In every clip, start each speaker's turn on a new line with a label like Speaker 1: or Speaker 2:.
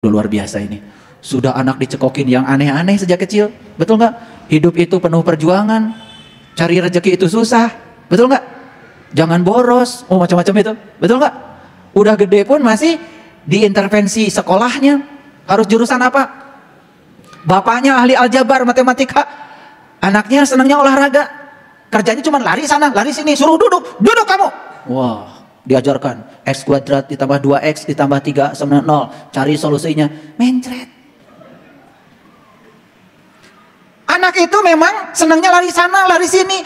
Speaker 1: Udah luar biasa ini. Sudah anak dicekokin yang aneh-aneh sejak kecil. Betul nggak? Hidup itu penuh perjuangan. Cari rezeki itu susah. Betul nggak? Jangan boros. Oh, macam-macam itu. Betul nggak? Udah gede pun masih diintervensi sekolahnya. Harus jurusan apa? Bapaknya ahli aljabar, matematika. Anaknya senangnya olahraga. Kerjanya cuma lari sana, lari sini. Suruh duduk. Duduk kamu. Wah, diajarkan X kuadrat ditambah 2X ditambah 3 sama 0. Cari solusinya. Mencret. Anak itu memang senangnya lari sana, lari sini.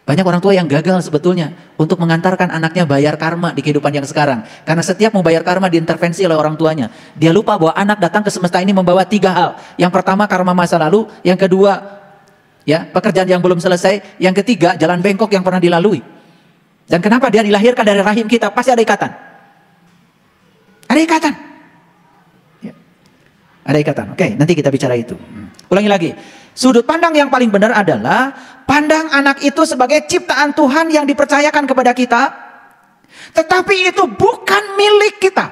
Speaker 1: Banyak orang tua yang gagal sebetulnya untuk mengantarkan anaknya bayar karma di kehidupan yang sekarang. Karena setiap mau bayar karma diintervensi oleh orang tuanya. Dia lupa bahwa anak datang ke semesta ini membawa 3 hal. Yang pertama karma masa lalu. Yang kedua ya pekerjaan yang belum selesai. Yang ketiga jalan bengkok yang pernah dilalui. Dan kenapa dia dilahirkan dari rahim kita? Pasti ada ikatan. Ada ikatan. Ya. Ada ikatan. Oke, nanti kita bicara itu. Ulangi lagi. Sudut pandang yang paling benar adalah pandang anak itu sebagai ciptaan Tuhan yang dipercayakan kepada kita, tetapi itu bukan milik kita.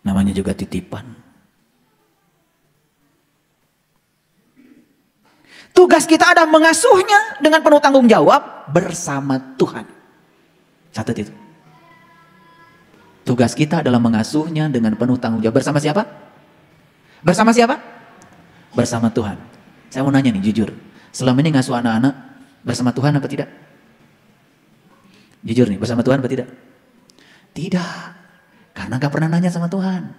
Speaker 1: Namanya juga titipan. Tugas kita adalah mengasuhnya dengan penuh tanggung jawab bersama Tuhan. Catat itu. Tugas kita adalah mengasuhnya dengan penuh tanggung jawab bersama siapa? Bersama siapa? Bersama Tuhan. Saya mau nanya nih jujur, selama ini ngasuh anak-anak bersama Tuhan apa tidak? Jujur nih, bersama Tuhan apa tidak? Tidak, karena gak pernah nanya sama Tuhan.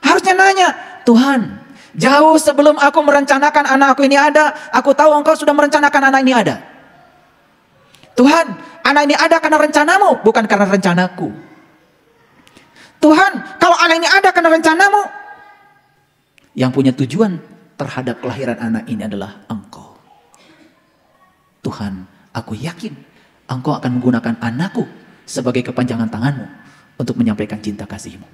Speaker 1: Harusnya nanya, Tuhan, jauh sebelum aku merencanakan anak aku ini ada, aku tahu Engkau sudah merencanakan anak ini ada. Tuhan, anak ini ada karena rencanamu, bukan karena rencanaku. Tuhan, kalau anak ini ada karena rencanamu, yang punya tujuan terhadap kelahiran anak ini adalah Engkau. Tuhan, aku yakin Engkau akan menggunakan anakku sebagai kepanjangan tanganmu untuk menyampaikan cinta kasih-Mu.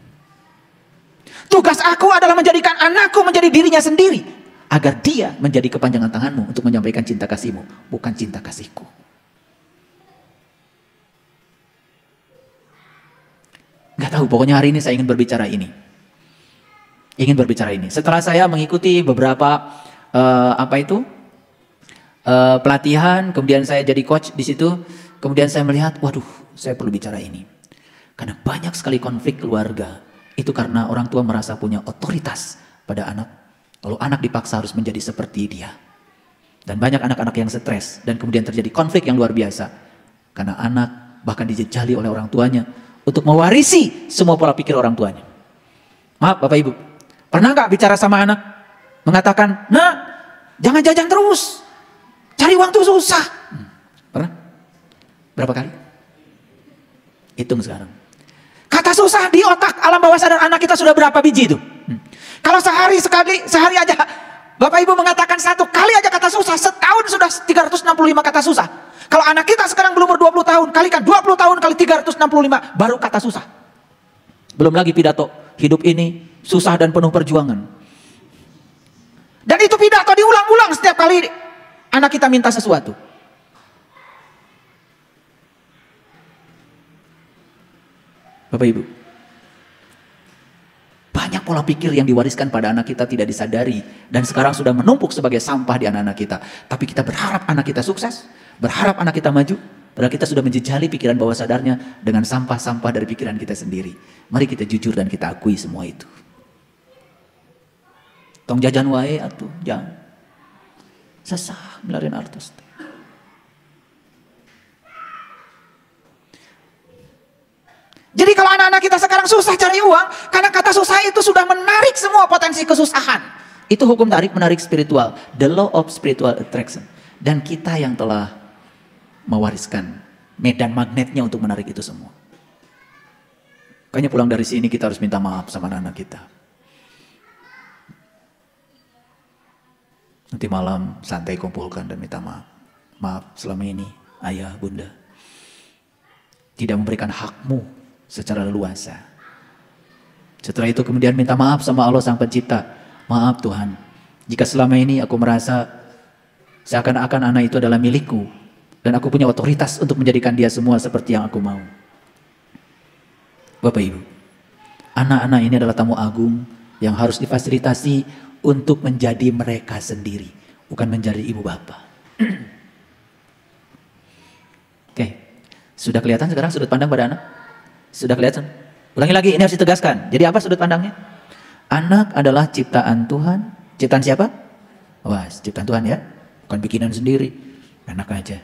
Speaker 1: Tugas aku adalah menjadikan anakku menjadi dirinya sendiri, agar dia menjadi kepanjangan tanganmu untuk menyampaikan cinta kasih-Mu, bukan cinta kasihku. Gak tahu, pokoknya hari ini saya ingin berbicara ini. Setelah saya mengikuti beberapa pelatihan, kemudian saya jadi coach di situ, kemudian saya melihat, waduh, saya perlu bicara ini. Karena banyak sekali konflik keluarga, itu karena orang tua merasa punya otoritas pada anak. Lalu anak dipaksa harus menjadi seperti dia. Dan banyak anak-anak yang stres, dan kemudian terjadi konflik yang luar biasa. Karena anak bahkan dijejali oleh orang tuanya untuk mewarisi semua pola pikir orang tuanya. Maaf Bapak Ibu, pernah nggak bicara sama anak, mengatakan, nah jangan jajan terus, cari uang tuh susah. Pernah? Berapa kali? Hitung sekarang. Kata susah di otak alam bawah sadar anak kita sudah berapa biji itu? Kalau sehari aja Bapak Ibu mengatakan 1 kali aja kata susah, setahun sudah 365 kata susah. Kalau anak kita sekarang belum ber 20 tahun, kalikan 20 tahun kali 365, baru kata susah. Belum lagi pidato, hidup ini susah dan penuh perjuangan. Dan itu pidato diulang-ulang setiap kali anak kita minta sesuatu. Bapak Ibu, banyak pola pikir yang diwariskan pada anak kita tidak disadari, dan sekarang sudah menumpuk sebagai sampah di anak-anak kita. Tapi kita berharap anak kita sukses, berharap anak kita maju, padahal kita sudah menjejali pikiran bawah sadarnya dengan sampah-sampah dari pikiran kita sendiri. Mari kita jujur dan kita akui semua itu. Tong jajan wae atuh, jangan. Sesah melarin artos. Jadi kalau anak-anak kita sekarang susah cari uang, karena kata susah itu sudah menarik semua potensi kesusahan. Itu hukum tarik-menarik spiritual, the law of spiritual attraction. Dan kita yang telah mewariskan medan magnetnya untuk menarik itu semua. Makanya pulang dari sini kita harus minta maaf sama anak-anak kita. Nanti malam santai kumpulkan dan minta maaf. Maaf selama ini ayah bunda tidak memberikan hakmu secara leluasa. Setelah itu kemudian minta maaf sama Allah Sang Pencipta. Maaf Tuhan, Jika selama ini aku merasa seakan-akan anak itu adalah milikku, dan aku punya otoritas untuk menjadikan dia semua seperti yang aku mau. Bapak Ibu, anak-anak ini adalah tamu agung yang harus difasilitasi untuk menjadi mereka sendiri, bukan menjadi ibu bapak. Oke, sudah kelihatan sekarang sudut pandang pada anak? Sudah kelihatan? Ulangi lagi, ini harus ditegaskan. Jadi apa sudut pandangnya? Anak adalah ciptaan Tuhan. Ciptaan siapa? Wah, ciptaan Tuhan ya, bukan bikinan sendiri. Anak aja.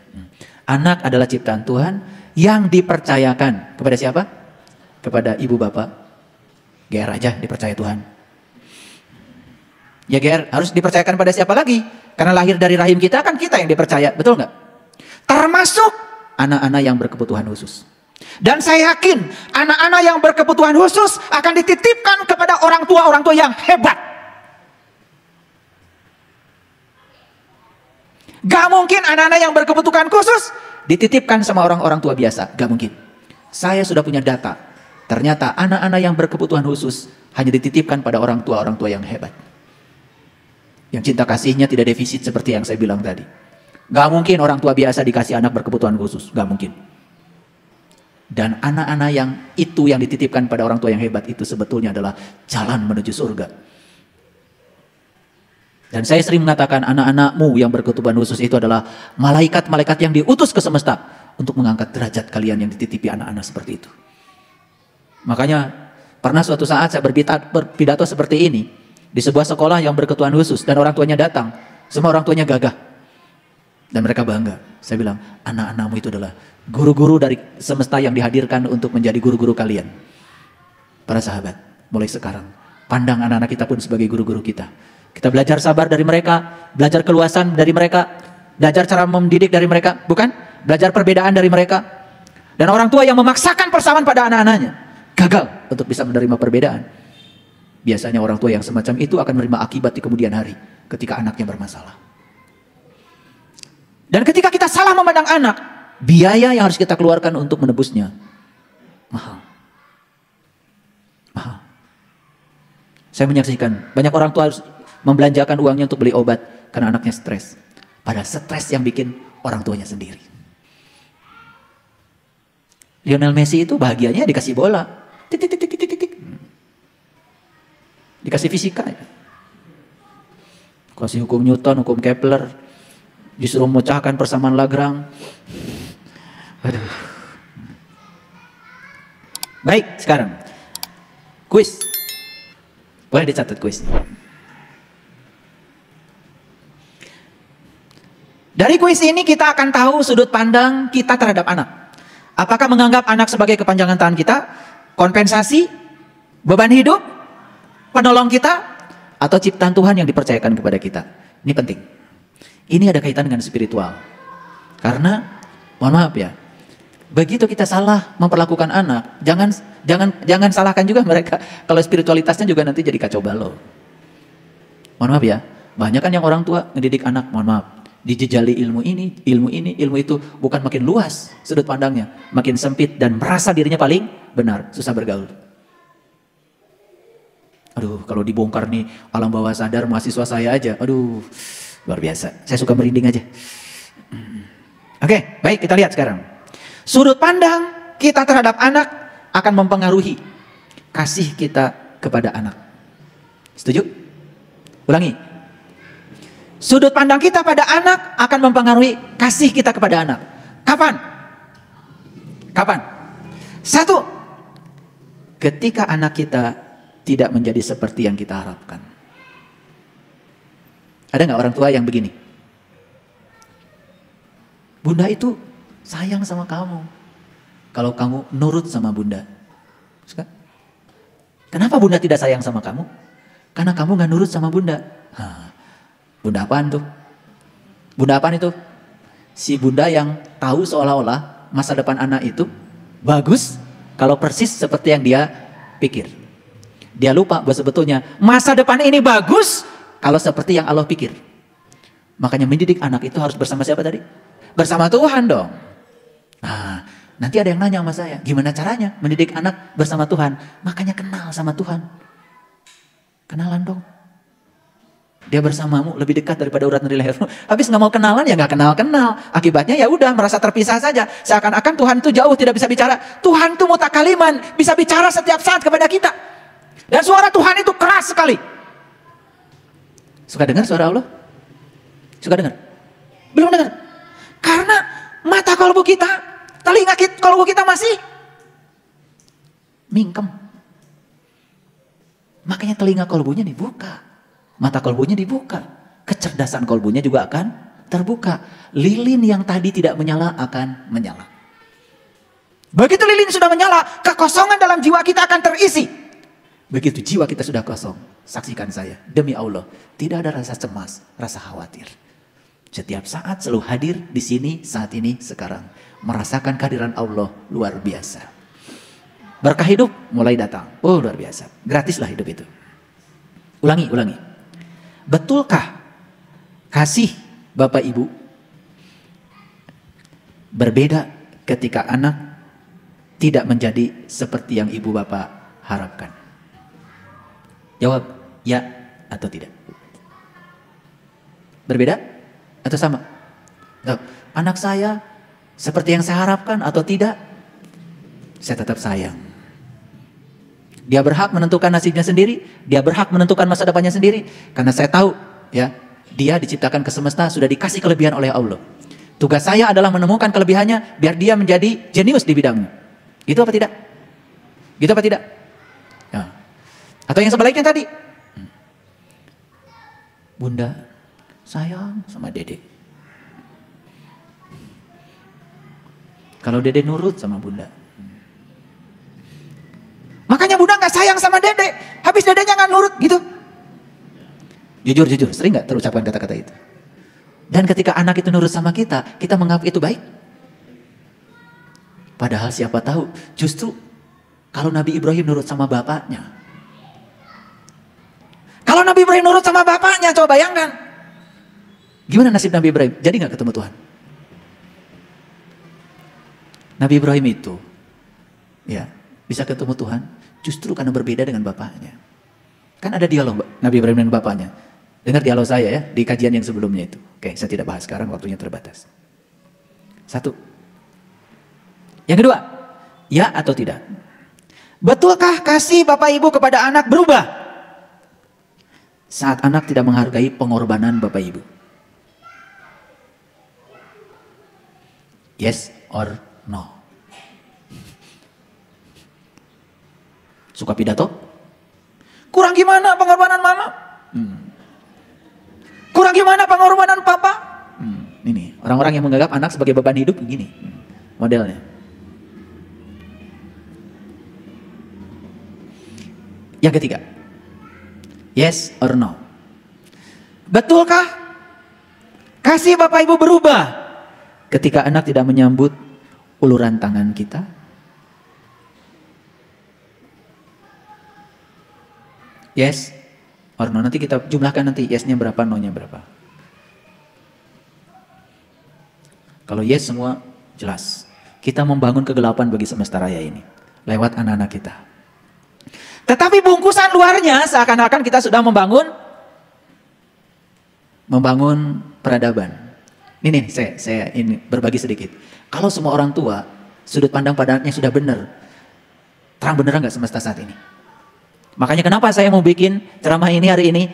Speaker 1: Anak adalah ciptaan Tuhan yang dipercayakan kepada siapa? Kepada ibu bapak. GR aja dipercaya Tuhan. Ya GR harus dipercayakan pada siapa lagi? Karena lahir dari rahim kita kan kita yang dipercaya, betul nggak? Termasuk anak-anak yang berkebutuhan khusus. Dan saya yakin anak-anak yang berkebutuhan khusus akan dititipkan kepada orang tua yang hebat. Gak mungkin anak-anak yang berkebutuhan khusus dititipkan sama orang-orang tua biasa. Gak mungkin. Saya sudah punya data. Ternyata anak-anak yang berkebutuhan khusus hanya dititipkan pada orang tua yang hebat. Yang cinta kasihnya tidak defisit seperti yang saya bilang tadi. Gak mungkin orang tua biasa dikasih anak berkebutuhan khusus. Gak mungkin. Dan anak-anak yang dititipkan pada orang tua yang hebat itu sebetulnya adalah jalan menuju surga. Dan saya sering mengatakan anak-anakmu yang berkebutuhan khusus itu adalah malaikat-malaikat yang diutus ke semesta untuk mengangkat derajat kalian yang dititipi anak-anak seperti itu. Makanya pernah suatu saat saya berpidato seperti ini di sebuah sekolah yang berkebutuhan khusus dan orang tuanya datang, semua orang tuanya gagah dan mereka bangga. Saya bilang, anak-anakmu itu adalah guru-guru dari semesta yang dihadirkan untuk menjadi guru-guru kalian. Para sahabat, mulai sekarang pandang anak-anak kita pun sebagai guru-guru kita. Kita belajar sabar dari mereka, belajar keluasan dari mereka, belajar cara mendidik dari mereka, bukan? Belajar perbedaan dari mereka. Dan orang tua yang memaksakan persamaan pada anak-anaknya gagal untuk bisa menerima perbedaan. Biasanya orang tua yang semacam itu akan menerima akibat di kemudian hari ketika anaknya bermasalah. Dan ketika kita salah memandang anak, biaya yang harus kita keluarkan untuk menebusnya mahal. Mahal. Saya menyaksikan banyak orang tua harus membelanjakan uangnya untuk beli obat karena anaknya stres. Padahal stres yang bikin orang tuanya sendiri. Lionel Messi itu bahagianya dikasih bola. Tik. Dikasih fisika. Kasih hukum Newton, hukum Kepler. Disuruh memecahkan persamaan Lagrange. Aduh. Baik, sekarang kuis. Boleh dicatat kuis. Dari kuis ini kita akan tahu sudut pandang kita terhadap anak. Apakah menganggap anak sebagai kepanjangan tangan kita, kompensasi, beban hidup, penolong kita, atau ciptaan Tuhan yang dipercayakan kepada kita? Ini penting. Ini ada kaitan dengan spiritual. Karena, mohon maaf ya, begitu kita salah memperlakukan anak, jangan salahkan juga mereka. Kalau spiritualitasnya juga nanti jadi kacau balau. Mohon maaf ya, banyak kan yang orang tua ngedidik anak, mohon maaf, dijejali ilmu itu bukan makin luas sudut pandangnya, makin sempit dan merasa dirinya paling benar, susah bergaul. Aduh, kalau dibongkar nih alam bawah sadar mahasiswa saya aja, aduh, luar biasa. Saya suka merinding aja. Oke, baik, kita lihat sekarang. Sudut pandang kita terhadap anak akan mempengaruhi kasih kita kepada anak. Setuju? Ulangi. Sudut pandang kita pada anak akan mempengaruhi kasih kita kepada anak. Kapan? Kapan? Satu, ketika anak kita tidak menjadi seperti yang kita harapkan. Ada nggak orang tua yang begini? Bunda itu sayang sama kamu. Kalau kamu nurut sama bunda. Kenapa bunda tidak sayang sama kamu? Karena kamu nggak nurut sama bunda. Bunda apaan tuh? Bunda apaan itu? Si bunda yang tahu seolah-olah masa depan anak itu bagus kalau persis seperti yang dia pikir. Dia lupa bahwa sebetulnya masa depan ini bagus kalau seperti yang Allah pikir. Makanya mendidik anak itu harus bersama siapa tadi? Bersama Tuhan dong. Nah, nanti ada yang nanya sama saya, gimana caranya mendidik anak bersama Tuhan? Makanya kenal sama Tuhan. Kenalan dong. Dia bersamamu lebih dekat daripada urat nadi lehermu. Habis nggak mau kenalan ya nggak kenal-kenal. Akibatnya ya udah merasa terpisah saja. Seakan-akan Tuhan itu jauh tidak bisa bicara. Tuhan itu mutakaliman, bisa bicara setiap saat kepada kita. Dan suara Tuhan itu keras sekali. Suka dengar suara Allah? Suka dengar? Belum dengar. Karena mata kalbu kita, telinga kalbu kita masih mingkem. Makanya telinga kalbunya dibuka. Mata kalbunya dibuka, kecerdasan kalbunya juga akan terbuka. Lilin yang tadi tidak menyala akan menyala. Begitu lilin sudah menyala, kekosongan dalam jiwa kita akan terisi. Begitu jiwa kita sudah kosong, saksikan saya, demi Allah, tidak ada rasa cemas, rasa khawatir. Setiap saat selalu hadir di sini, saat ini, sekarang. Merasakan kehadiran Allah luar biasa. Berkah hidup mulai datang. Oh luar biasa, gratislah hidup itu. Ulangi. Betulkah kasih Bapak Ibu berbeda ketika anak tidak menjadi seperti yang Ibu Bapak harapkan? Jawab ya atau tidak. Berbeda atau sama? Anak saya seperti yang saya harapkan atau tidak? Saya tetap sayang. Dia berhak menentukan nasibnya sendiri, dia berhak menentukan masa depannya sendiri. Karena saya tahu, ya, dia diciptakan ke semesta, sudah dikasih kelebihan oleh Allah. Tugas saya adalah menemukan kelebihannya, biar dia menjadi jenius di bidangnya. Gitu apa tidak? Gitu apa tidak? Ya. Atau yang sebaliknya tadi, Bunda sayang sama Dede. Kalau Dede nurut sama Bunda. Makanya Bunda gak sayang sama Dede. Habis Dedenya gak nurut gitu. Jujur, sering gak terucapkan kata-kata itu? Dan ketika anak itu nurut sama kita menganggap itu baik. Padahal siapa tahu justru kalau Nabi Ibrahim nurut sama bapaknya. Kalau Nabi Ibrahim nurut sama bapaknya, coba bayangkan. Gimana nasib Nabi Ibrahim? Jadi gak ketemu Tuhan? Nabi Ibrahim itu, ya, bisa ketemu Tuhan justru karena berbeda dengan bapaknya. Kan ada dialog Nabi Ibrahim dengan bapaknya. Dengar dialog saya ya di kajian yang sebelumnya itu. Oke, saya tidak bahas sekarang, waktunya terbatas. Satu. Yang kedua, ya atau tidak? Betulkah kasih Bapak Ibu kepada anak berubah saat anak tidak menghargai pengorbanan Bapak Ibu? Yes or no? Suka pidato? Kurang gimana pengorbanan mama? Kurang gimana pengorbanan papa? Ini orang-orang yang menganggap anak sebagai beban hidup begini modelnya. Yang ketiga, yes or no? Betulkah kasih Bapak Ibu berubah ketika anak tidak menyambut uluran tangan kita? Yes or no? Nanti kita jumlahkan nanti yes-nya berapa, no-nya berapa. Kalau yes semua jelas. Kita membangun kegelapan bagi semesta raya ini lewat anak-anak kita. Tetapi bungkusan luarnya seakan-akan kita sudah membangun peradaban. Ini saya ini berbagi sedikit. Kalau semua orang tua sudut pandang pada anaknya sudah benar, terang beneran nggak semesta saat ini? Makanya kenapa saya mau bikin ceramah ini hari ini,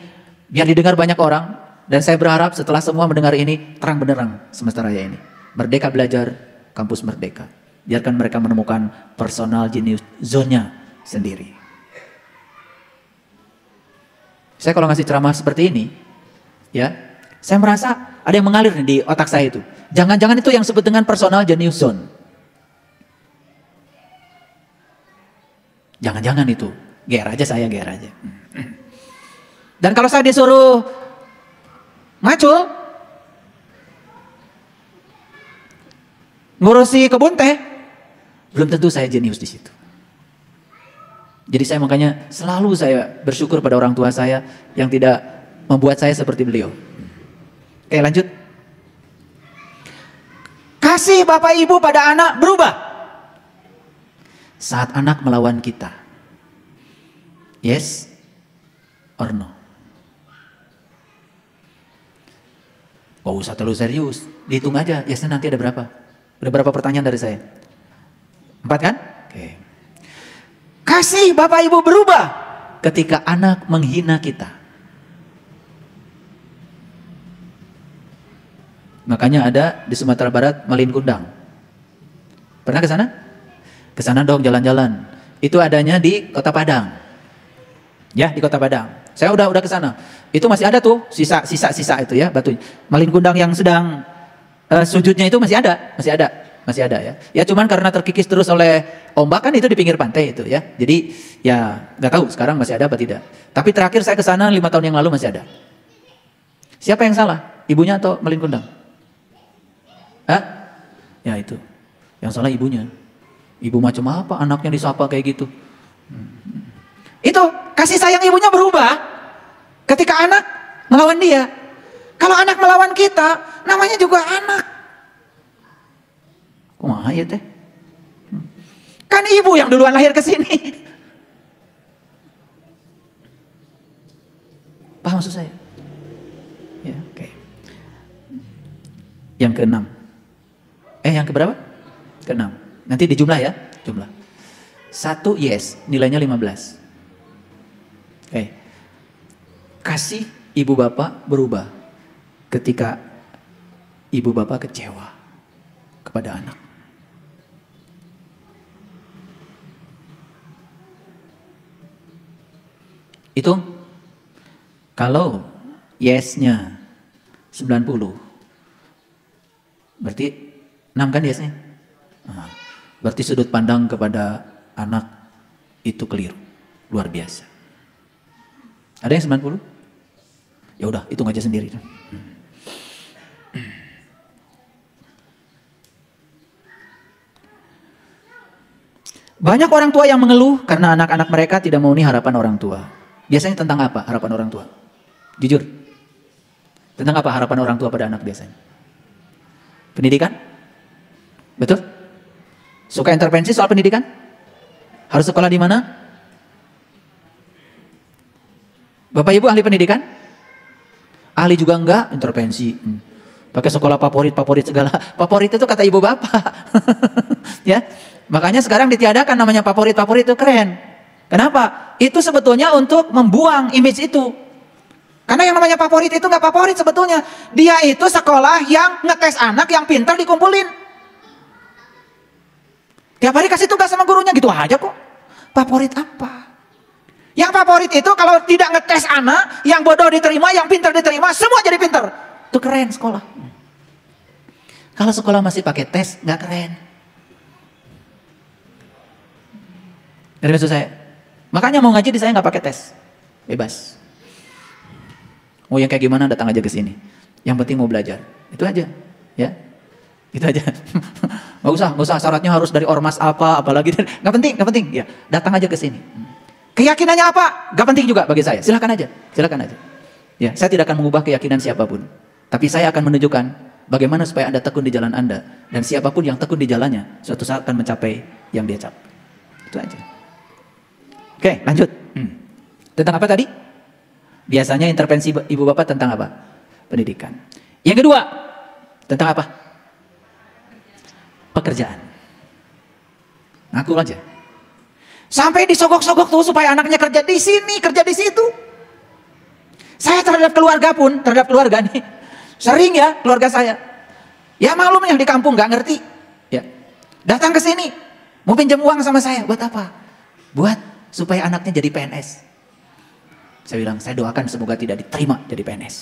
Speaker 1: biar didengar banyak orang. Dan saya berharap setelah semua mendengar ini, terang benderang semesta raya ini. Merdeka belajar, kampus merdeka. Biarkan mereka menemukan personal genius zone-nya sendiri. Saya kalau ngasih ceramah seperti ini, ya, saya merasa ada yang mengalir nih di otak saya itu. Jangan-jangan itu yang disebut dengan personal genius zone. Jangan-jangan itu. GR aja saya, GR aja. Dan kalau saya disuruh macul, ngurusi kebun teh, belum tentu saya jenius di situ. Jadi saya makanya selalu saya bersyukur pada orang tua saya yang tidak membuat saya seperti beliau. Oke, lanjut. Kasih Bapak Ibu pada anak berubah saat anak melawan kita. Yes or no? Gak usah terlalu serius, dihitung aja, yesnya nanti ada berapa. Ada berapa pertanyaan dari saya? 4 kan? Oke. Kasih Bapak Ibu berubah ketika anak menghina kita. Makanya ada di Sumatera Barat Malin Kundang. Pernah ke sana? Ke sana dong jalan-jalan. Itu adanya di Kota Padang. Ya, di Kota Padang. Saya udah ke sana. Itu masih ada tuh sisa itu ya, batunya. Malin Kundang yang sedang sujudnya itu masih ada ya. Ya cuman karena terkikis terus oleh ombak kan itu di pinggir pantai itu ya. Jadi ya nggak tahu sekarang masih ada apa tidak. Tapi terakhir saya ke sana 5 tahun yang lalu masih ada. Siapa yang salah? Ibunya atau Malin Kundang? Hah? Ya itu. Yang salah ibunya. Ibu macam apa anaknya disapa kayak gitu. Itu kasih sayang ibunya berubah ketika anak melawan dia. Kalau anak melawan kita, namanya juga anak. Kumaha ya teh? Kan ibu yang duluan lahir ke sini. Paham maksud saya? Ya, oke. Yang keenam. Yang keberapa? Keenam. Nanti dijumlah ya, jumlah. 1 yes, nilainya 15. Oke. Kasih ibu bapak berubah ketika ibu bapak kecewa kepada anak. Itu kalau yes-nya 90, berarti 6 kan yes-nya? Nah, berarti sudut pandang kepada anak itu keliru, luar biasa. Ada yang 90? Ya udah, hitung aja sendiri. Banyak orang tua yang mengeluh karena anak-anak mereka tidak memenuhi harapan orang tua. Biasanya tentang apa harapan orang tua? Jujur. Tentang apa harapan orang tua pada anak biasanya? Pendidikan? Betul? Suka intervensi soal pendidikan? Harus sekolah di mana? Bapak Ibu ahli pendidikan? Ahli juga enggak, intervensi. Pakai sekolah favorit segala. Favorit itu kata ibu bapak. Ya. Makanya sekarang ditiadakan namanya favorit itu keren. Kenapa? Itu sebetulnya untuk membuang image itu. Karena yang namanya favorit itu nggak favorit sebetulnya. Dia itu sekolah yang ngetes anak yang pintar dikumpulin. Tiap hari kasih tugas sama gurunya gitu aja kok. Favorit apa? Yang favorit itu kalau tidak ngetes anak, yang bodoh diterima, yang pintar diterima, semua jadi pintar. Itu keren sekolah. Kalau sekolah masih pakai tes, nggak keren. Dari maksud saya. Makanya mau ngaji di saya nggak pakai tes, bebas. Mau yang kayak gimana datang aja ke sini. Yang penting mau belajar, itu aja, ya. Itu aja. Nggak usah syaratnya harus dari ormas apa, apalagi nggak penting, ya. Datang aja ke sini. Keyakinannya apa? Gak penting juga bagi saya. Silakan aja. Ya, saya tidak akan mengubah keyakinan siapapun. Tapi saya akan menunjukkan bagaimana supaya Anda tekun di jalan Anda. Dan siapapun yang tekun di jalannya, suatu saat akan mencapai yang dia capai. Itu aja. Oke, lanjut. Tentang apa tadi? Biasanya intervensi ibu bapak tentang apa? Pendidikan. Yang kedua, tentang apa? Pekerjaan. Ngaku aja. Sampai disogok-sogok tuh supaya anaknya kerja di sini, kerja di situ. Saya terhadap keluarga nih, sering ya keluarga saya. Ya maklumnya di kampung nggak ngerti. Ya, datang ke sini, mau pinjam uang sama saya, buat apa? Buat supaya anaknya jadi PNS. Saya bilang, saya doakan semoga tidak diterima jadi PNS.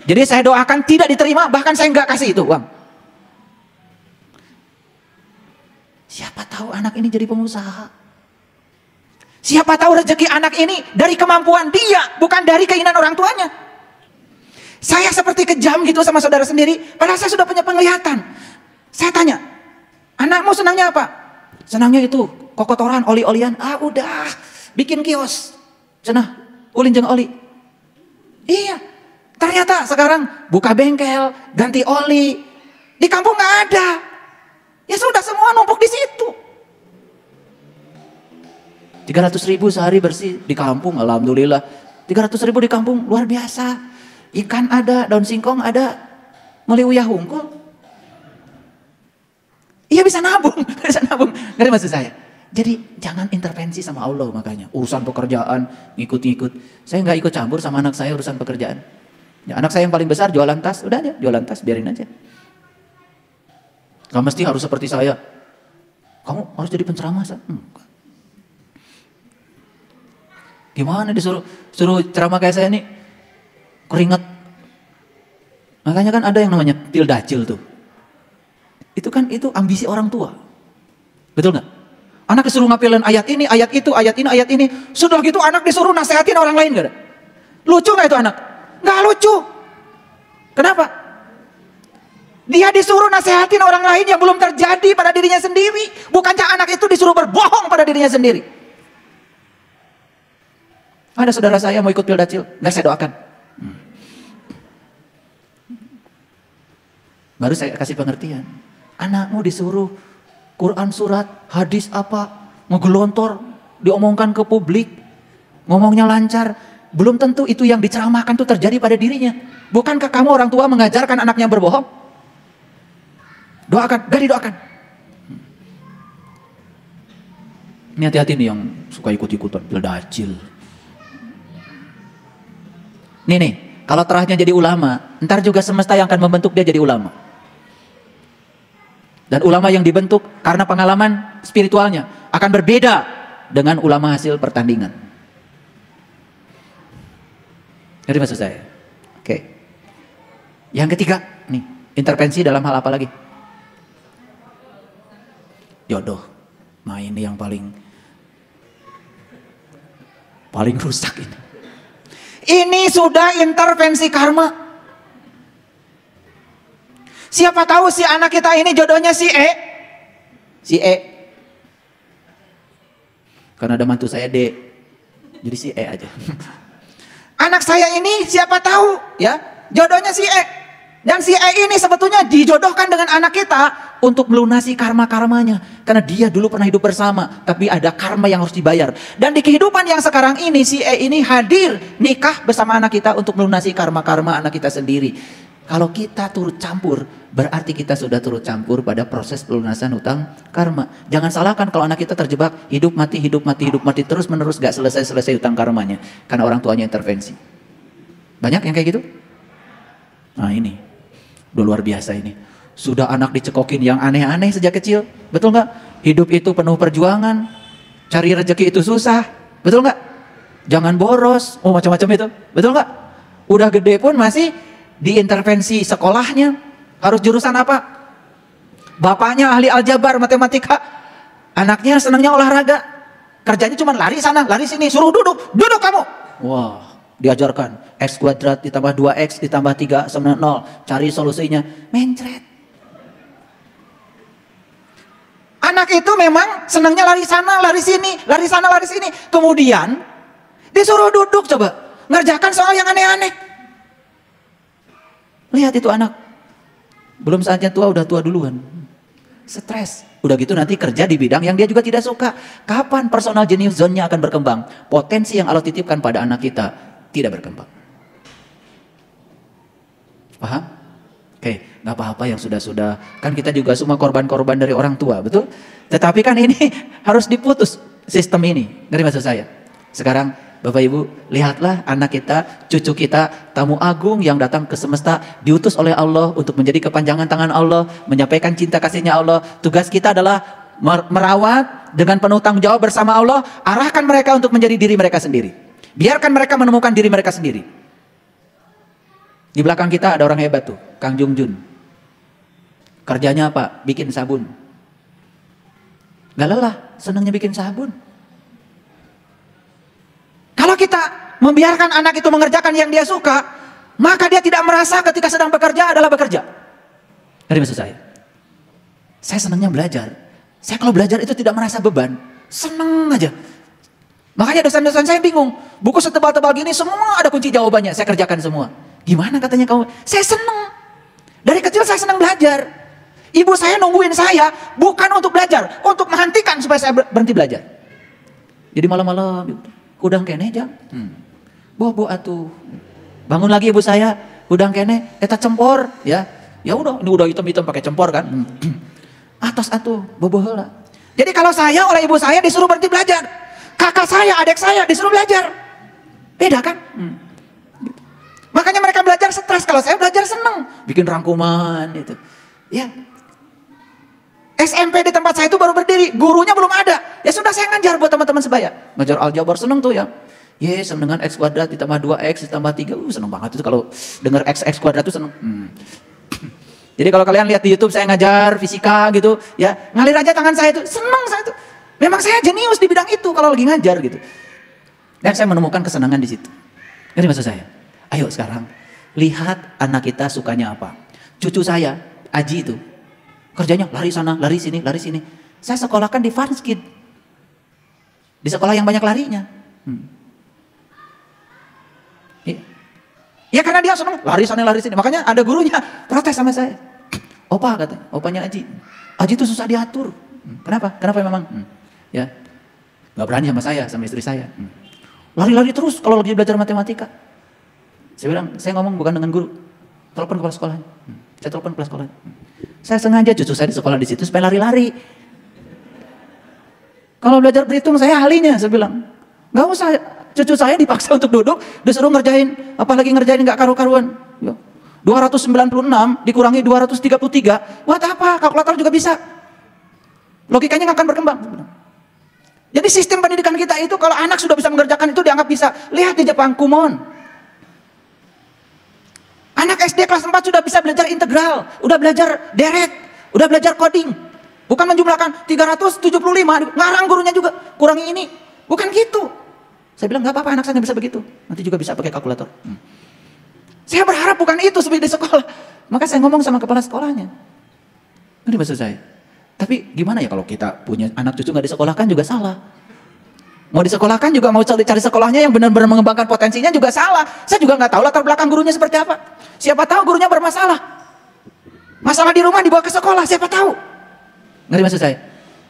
Speaker 1: Jadi saya doakan tidak diterima, bahkan saya nggak kasih itu uang. Siapa tahu anak ini jadi pengusaha. Siapa tahu rezeki anak ini dari kemampuan dia, bukan dari keinginan orang tuanya. Saya seperti kejam gitu sama saudara sendiri, padahal saya sudah punya penglihatan. Saya tanya, anakmu senangnya apa? Senangnya itu kokotoran, oli-olian. Ah udah, bikin kios. Cenah, ulin jeung oli. Iya, ternyata sekarang buka bengkel, ganti oli. Di kampung nggak ada. Ya sudah semua numpuk di situ. 300.000 sehari bersih di kampung, alhamdulillah. 300.000 di kampung luar biasa. Ikan ada, daun singkong ada, mulai uyah hungkul. Iya bisa nabung, bisa nabung. Ngerti maksud saya? Jadi jangan intervensi sama Allah makanya. Urusan pekerjaan, ngikut-ngikut. Saya nggak ikut campur sama anak saya urusan pekerjaan. Ya, anak saya yang paling besar jualan tas, udah aja jualan tas, biarin aja. Gak mesti harus seperti saya. Kamu harus jadi penceramah, enggak. Gimana disuruh ceramah kayak saya nih? Keringat. Makanya kan ada yang namanya pildacil tuh. Itu ambisi orang tua. Betul nggak? Anak disuruh ngapelin ayat ini, ayat itu, ayat ini, ayat ini. Sudah gitu anak disuruh nasehatin orang lain gak ada? Lucu nggak itu anak? Nggak lucu. Kenapa? Dia disuruh nasehatin orang lain yang belum terjadi pada dirinya sendiri. Bukannya anak itu disuruh berbohong pada dirinya sendiri. Ada saudara saya mau ikut pildacil, nggak saya doakan. Baru saya kasih pengertian. Anakmu disuruh Quran surat, hadis apa, ngegelontor, diomongkan ke publik, ngomongnya lancar. Belum tentu itu yang diceramahkan itu terjadi pada dirinya. Bukankah kamu orang tua mengajarkan anaknya berbohong? Doakan, gak didoakan. Ini hati-hati nih yang suka ikut-ikutan pildacil. Nih, kalau terahnya jadi ulama, ntar juga semesta yang akan membentuk dia jadi ulama. Dan ulama yang dibentuk karena pengalaman spiritualnya akan berbeda dengan ulama hasil pertandingan. Jadi maksud saya. Oke. Yang ketiga, nih, intervensi dalam hal apa lagi? Jodoh. Nah, ini yang paling rusak ini. Ini sudah intervensi karma. Siapa tahu si anak kita ini jodohnya si E. Si E. Karena ada mantu saya D. Jadi si E aja. Anak saya ini siapa tahu ya, jodohnya si E. Dan si E ini sebetulnya dijodohkan dengan anak kita untuk melunasi karma-karmanya. Karena dia dulu pernah hidup bersama, tapi ada karma yang harus dibayar. Dan di kehidupan yang sekarang ini, si E ini hadir nikah bersama anak kita untuk melunasi karma-karma anak kita sendiri. Kalau kita turut campur, berarti kita sudah turut campur pada proses pelunasan hutang karma. Jangan salahkan kalau anak kita terjebak hidup mati, hidup mati, hidup mati terus menerus gak selesai-selesai hutang karmanya. Karena orang tuanya intervensi. Banyak yang kayak gitu? Nah ini, udah luar biasa ini. Sudah anak dicekokin yang aneh-aneh sejak kecil. Betul nggak? Hidup itu penuh perjuangan. Cari rezeki itu susah. Betul nggak? Jangan boros. Oh macam-macam itu. Betul nggak? Udah gede pun masih diintervensi sekolahnya. Harus jurusan apa? Bapaknya ahli aljabar, matematika. Anaknya senangnya olahraga. Kerjanya cuma lari sana, lari sini. Suruh duduk. Duduk kamu. Wah. Diajarkan X kuadrat ditambah 2X ditambah 3 sama 0. Cari solusinya. Mencret. Anak itu memang senangnya lari sana, lari sini, lari sana, lari sini. Kemudian disuruh duduk coba. Ngerjakan soal yang aneh-aneh. Lihat itu anak. Belum saatnya tua, udah tua duluan. Stres. Udah gitu nanti kerja di bidang yang dia juga tidak suka. Kapan personal genius zone-nya akan berkembang? Potensi yang Allah titipkan pada anak kita tidak berkembang. Paham? Oke, nggak apa-apa yang sudah-sudah. Kan kita juga semua korban-korban dari orang tua, betul? Tetapi kan ini harus diputus sistem ini. Ngerti maksud saya? Sekarang Bapak Ibu, lihatlah anak kita, cucu kita, tamu agung yang datang ke semesta, diutus oleh Allah untuk menjadi kepanjangan tangan Allah, menyampaikan cinta kasihnya Allah. Tugas kita adalah merawat dengan penuh tanggung jawab bersama Allah, arahkan mereka untuk menjadi diri mereka sendiri. Biarkan mereka menemukan diri mereka sendiri. Di belakang kita ada orang hebat tuh, Kang Jung Jun. Kerjanya apa? Bikin sabun. Gak lelah, senangnya bikin sabun. Kalau kita membiarkan anak itu mengerjakan yang dia suka, maka dia tidak merasa ketika sedang bekerja adalah bekerja. Ngerti maksud saya? Saya senangnya belajar. Saya kalau belajar itu tidak merasa beban. Senang aja. Makanya dosen-dosen saya bingung. Buku setebal-tebal gini semua ada kunci jawabannya. Saya kerjakan semua. Gimana katanya kamu? Saya senang. Dari kecil saya senang belajar. Ibu saya nungguin saya bukan untuk belajar, untuk menghentikan supaya saya berhenti belajar. Jadi malam-malam udang kene jam. Bobo atuh. Bangun lagi ibu saya, udang kene, eta cempor, ya. Ya udah, ini udah hitam-hitam pakai cempor kan. Atas atuh, bobo heula. Jadi kalau saya oleh ibu saya disuruh berhenti belajar. Kakak saya, adik saya disuruh belajar. Beda kan? Makanya mereka belajar stres, kalau saya belajar seneng. Bikin rangkuman itu. Ya. SMP di tempat saya itu baru berdiri, gurunya belum ada. Ya sudah saya ngajar buat teman-teman sebaya. Ngajar aljabar seneng tuh ya. Yes, seneng dengan X kuadrat ditambah 2X ditambah 3. Seneng banget itu kalau dengar X kuadrat itu seneng. Jadi kalau kalian lihat di YouTube saya ngajar fisika gitu, ya ngalir aja tangan saya itu, seneng saya itu. Memang saya jenius di bidang itu kalau lagi ngajar gitu. Dan saya menemukan kesenangan di situ. Ini maksud saya. Ayo sekarang lihat anak kita sukanya apa. Cucu saya, Aji itu, kerjanya lari sana, lari sini, lari sini. Saya sekolahkan di Vanskid. Di sekolah yang banyak larinya. Ya karena dia senang lari sana, lari sini. Makanya ada gurunya protes sama saya. Opa katanya, opanya Aji. Aji itu susah diatur. Kenapa? Kenapa memang? Ya, nggak berani sama saya, sama istri saya. Lari-lari terus kalau lagi belajar matematika. Saya bilang, saya ngomong bukan dengan guru. Telepon kepala sekolah. Saya telepon kepala sekolah. Saya sengaja cucu saya di sekolah di situ supaya lari-lari. Kalau belajar berhitung saya ahlinya, saya bilang. Nggak usah, cucu saya dipaksa untuk duduk, disuruh ngerjain, apalagi ngerjain nggak karu-karuan. 296 dikurangi 233, buat apa? Kalkulator juga bisa. Logikanya nggak akan berkembang. Jadi sistem pendidikan kita itu kalau anak sudah bisa mengerjakan itu dianggap bisa. Lihat di Jepang, Kumon. Anak SD kelas 4 sudah bisa belajar integral, udah belajar deret, udah belajar coding. Bukan menjumlahkan 375, ngarang gurunya juga, kurangi ini. Bukan gitu. Saya bilang nggak apa-apa anak saya bisa begitu. Nanti juga bisa pakai kalkulator. Saya berharap bukan itu seperti di sekolah. Maka saya ngomong sama kepala sekolahnya. Ini maksud saya. Tapi gimana ya kalau kita punya anak cucu nggak disekolahkan juga salah. Mau disekolahkan juga mau cari sekolahnya yang benar-benar mengembangkan potensinya juga salah. Saya juga nggak tahu latar belakang gurunya seperti apa. Siapa tahu gurunya bermasalah. Masalah di rumah dibawa ke sekolah, siapa tahu. Ngerti maksud saya?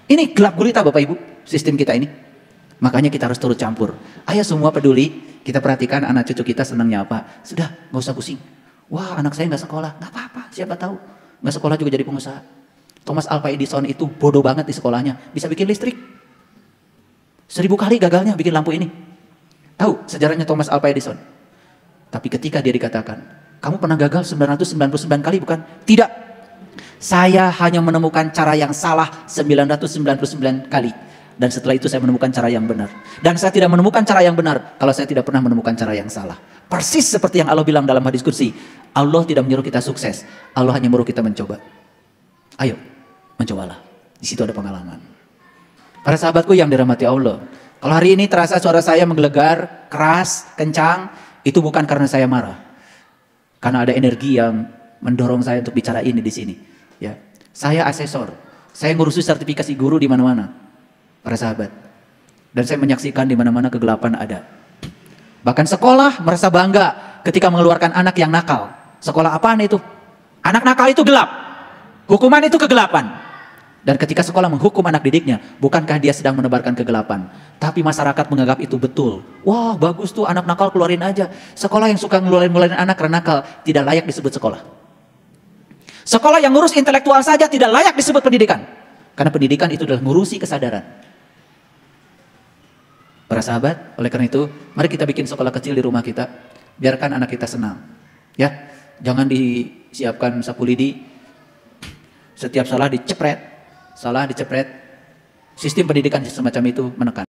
Speaker 1: Ini gelap gulita Bapak Ibu, sistem kita ini. Makanya kita harus turut campur. Ayo semua peduli. Kita perhatikan anak cucu kita senangnya apa. Sudah, nggak usah pusing. Wah, anak saya nggak sekolah, nggak apa-apa. Siapa tahu, nggak sekolah juga jadi pengusaha. Thomas Alva Edison itu bodoh banget di sekolahnya, bisa bikin listrik. 1000 kali gagalnya bikin lampu ini. Tahu sejarahnya Thomas Alva Edison? Tapi ketika dia dikatakan, kamu pernah gagal 999 kali bukan? Tidak. Saya hanya menemukan cara yang salah 999 kali. Dan setelah itu saya menemukan cara yang benar. Dan saya tidak menemukan cara yang benar kalau saya tidak pernah menemukan cara yang salah. Persis seperti yang Allah bilang dalam hadis kursi. Allah tidak menyuruh kita sukses. Allah hanya menyuruh kita mencoba. Ayo, mencobalah. Di situ ada pengalaman. Para sahabatku yang dirahmati Allah. Kalau hari ini terasa suara saya menggelegar, keras, kencang. Itu bukan karena saya marah. Karena ada energi yang mendorong saya untuk bicara ini di sini. Ya, saya asesor. Saya ngurusi sertifikasi guru di mana-mana. Para sahabat, dan saya menyaksikan di mana-mana kegelapan ada. Bahkan sekolah merasa bangga ketika mengeluarkan anak yang nakal. Sekolah apaan itu? Anak nakal itu gelap. Hukuman itu kegelapan. Dan ketika sekolah menghukum anak didiknya, bukankah dia sedang menebarkan kegelapan? Tapi masyarakat menganggap itu betul. Wah, bagus tuh anak nakal keluarin aja. Sekolah yang suka ngeluarin anak karena nakal tidak layak disebut sekolah. Sekolah yang ngurus intelektual saja tidak layak disebut pendidikan. Karena pendidikan itu adalah ngurusi kesadaran. Para sahabat, oleh karena itu, mari kita bikin sekolah kecil di rumah kita. Biarkan anak kita senang. Ya, jangan disiapkan sapu lidi. Setiap salah dicepret. Sistem pendidikan semacam itu menekan.